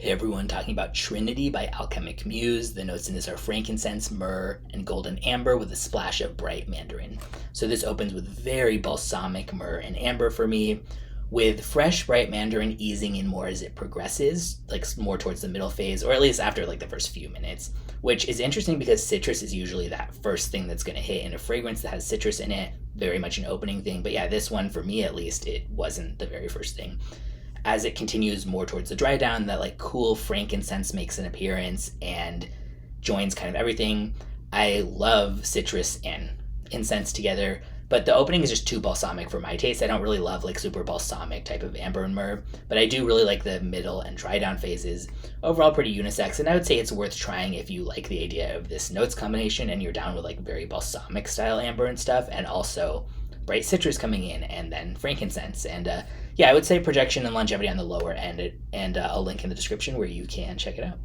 Hey everyone, talking about Trinity by Alchemic Muse. The notes in this are frankincense, myrrh, and golden amber with a splash of bright mandarin. So this opens with very balsamic myrrh and amber for me, with fresh bright mandarin easing in more as it progresses, like more towards the middle phase, or at least after like the first few minutes, which is interesting because citrus is usually that first thing that's going to hit in a fragrance that has citrus in it, very much an opening thing. But yeah, this one for me at least, it wasn't the very first thing. As it continues more towards the dry down, that like cool frankincense makes an appearance and joins kind of everything. I love citrus and incense together, but the opening is just too balsamic for my taste. I don't really love like super balsamic type of amber and myrrh, but I do really like the middle and dry down phases. Overall pretty unisex, and I would say it's worth trying if you like the idea of this notes combination and you're down with like very balsamic style amber and stuff, and also bright citrus coming in, and then frankincense. And yeah, I would say projection and longevity on the lower end, and I'll link in the description where you can check it out.